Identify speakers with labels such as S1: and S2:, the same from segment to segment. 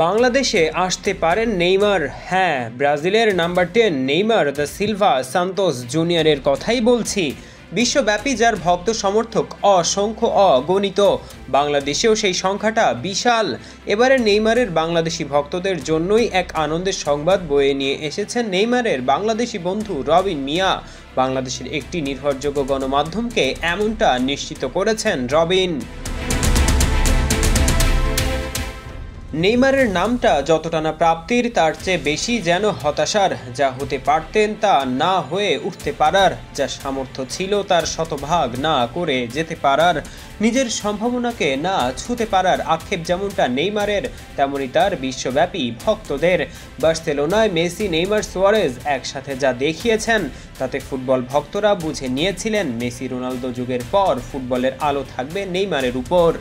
S1: বাংলাদেশে আসতে পারেন নেইমার। হ্যাঁ, ব্রাজিলের number 10 Neymar da Silva Santos জুনিয়রের কথাই বলছি। বিশ্বব্যাপী যার ভক্ত সমর্থক অসংখ্য অগণিত, বাংলাদেশেও সেই সংখ্যাটা বিশাল। এবারে নেইমারের বাংলাদেশি ভক্তদের জন্যই এক আনন্দের সংবাদ বয়ে নিয়ে এসেছেন নেইমারের বাংলাদেশি বন্ধু রবিন মিয়া। বাংলাদেশের একটি নির্ভরযোগ্য গণমাধ্যমকে এমনটা নিশ্চিত করেছেন রবিন। নেইমারের নামটা যতটা না প্রাপ্তির, তার চেয়ে বেশি যেন হতাশার। যা হতে পারতেন তা না হয়ে উঠতে পারার, যা সামর্থ্য ছিল তার শতভাগ না করে যেতে পারার, নিজের সম্ভাবনাকে না ছুঁতে পারার আক্ষেপ যেমনটা নেইমারের, তেমনি তার বিশ্বব্যাপী ভক্তদের। বার্সেলোনায় মেসি, নেইমার, সুয়ারেজ একসাথে যা দেখিয়েছেন তাতে ফুটবল ভক্তরা বুঝে নিয়েছিলেন মেসি রোনালদো যুগের পর ফুটবলের আলো থাকবে নেইমারের উপর।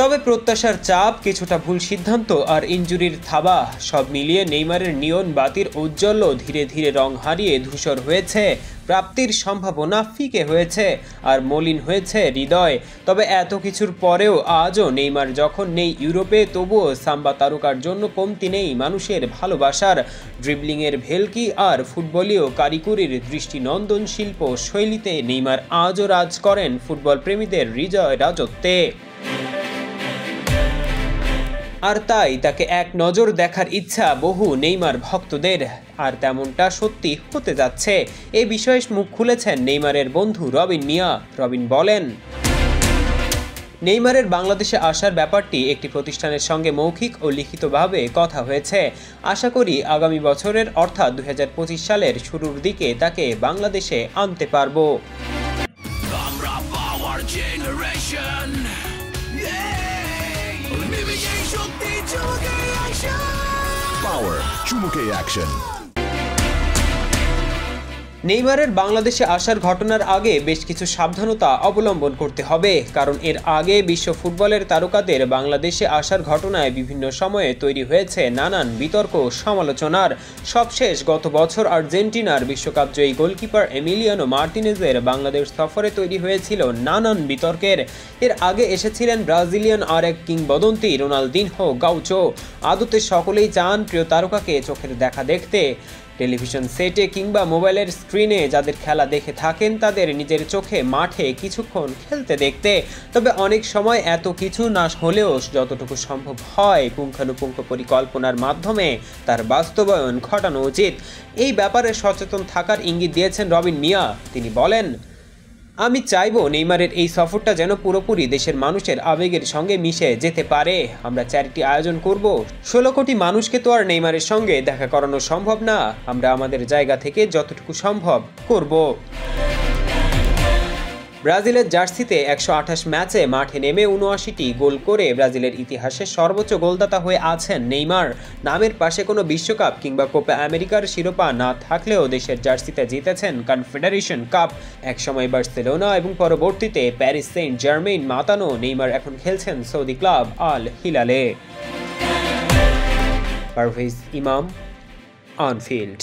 S1: তবে প্রত্যাশার চাপ, কিছুটা ভুল সিদ্ধান্ত আর ইনজুরির থাবা সব মিলিয়ে নেইমারের নিয়ন বাতির ঔজ্জ্বল্য ধীরে ধীরে রং হারিয়ে ধূসর হয়েছে। প্রাপ্তির সম্ভাবনা ফিকে হয়েছে আর মলিন হয়েছে হৃদয়। তবে এত কিছুর পরেও আজও নেইমার যখন নেই ইউরোপে, তবুও সাম্বা তারকার জন্য কমতি নেই মানুষের ভালোবাসার। ড্রিবলিংয়ের ভেলকি আর ফুটবলীয় কারিকুরির দৃষ্টিনন্দন শিল্প শৈলীতে নেইমার আজও রাজ করেন ফুটবল প্রেমীদের হৃদয় রাজত্বে। আর তাই তাকে এক নজর দেখার ইচ্ছা বহু নেইমার ভক্তদের, আর তেমনটা সত্যি হতে যাচ্ছে। এ বিষয়ে মুখ খুলেছেন নেইমারের বন্ধু রবিন মিয়া। রবিন বলেন, নেইমারের বাংলাদেশে আসার ব্যাপারটি একটি প্রতিষ্ঠানের সঙ্গে মৌখিক ও লিখিতভাবে কথা হয়েছে। আশা করি আগামী বছরের অর্থাৎ 2025 সালের শুরুর দিকে তাকে বাংলাদেশে আনতে পারবো।
S2: Power চুমুকে অ্যাকশন।
S1: নেইমারের বাংলাদেশে আসার ঘটনার আগে বেশ কিছু সাবধানতা অবলম্বন করতে হবে, কারণ এর আগে বিশ্ব ফুটবলের তারকাদের বাংলাদেশে আসার ঘটনায় বিভিন্ন সময়ে তৈরি হয়েছে নানান বিতর্ক সমালোচনার। সবশেষ গত বছর আর্জেন্টিনার বিশ্বকাপ জয়ী গোলকিপার এমিলিয়ানো মার্টিনেজের বাংলাদেশ সফরে তৈরি হয়েছিল নানান বিতর্কের। এর আগে এসেছিলেন ব্রাজিলিয়ান আর এক কিংবদন্তি রোনালদিনহো গাউচো। আদতে সকলেই চান প্রিয় তারকাকে চোখের দেখা দেখতে। টেলিভিশন সেটে কিংবা মোবাইলের স্ক্রিনে যাদের খেলা দেখে থাকেন তাদের নিজের চোখে মাঠে কিছুক্ষণ খেলতে দেখতে। তবে অনেক সময় এত কিছু না হলেও যতটুকু সম্ভব হয় পুঙ্খানুপুঙ্খ পরিকল্পনার মাধ্যমে তার বাস্তবায়ন ঘটানো উচিত। এই ব্যাপারে সচেতন থাকার ইঙ্গিত দিয়েছেন রবিন মিয়া। তিনি বলেন, আমি চাইবো নেইমারের এই সফরটা যেন পুরোপুরি দেশের মানুষের আবেগের সঙ্গে মিশে যেতে পারে। আমরা চ্যারিটি আয়োজন করব। 16 কোটি মানুষকে তো আর নেইমারের সঙ্গে দেখা করানো সম্ভব না। আমরা আমাদের জায়গা থেকে যতটুকু সম্ভব করব। ব্রাজিলের জার্সিতে 128 ম্যাচে মাঠে নেমে 79টি গোল করে ব্রাজিলের ইতিহাসে সর্বোচ্চ গোলদাতা হয়ে আছেন নেইমার। নামের পাশে কোনো বিশ্বকাপ কিংবা কোপা আমেরিকার শিরোপা না থাকলেও দেশের জার্সিতে জিতেছেন কনফেডারেশন কাপ। একসময় বার্সেলোনা এবং পরবর্তীতে প্যারিস সেন্ট জার্মেইন মাতানো নেইমার এখন খেলছেন সৌদি ক্লাব আল হিলালে। পারভেজ ইমাম, অন ফিল্ড।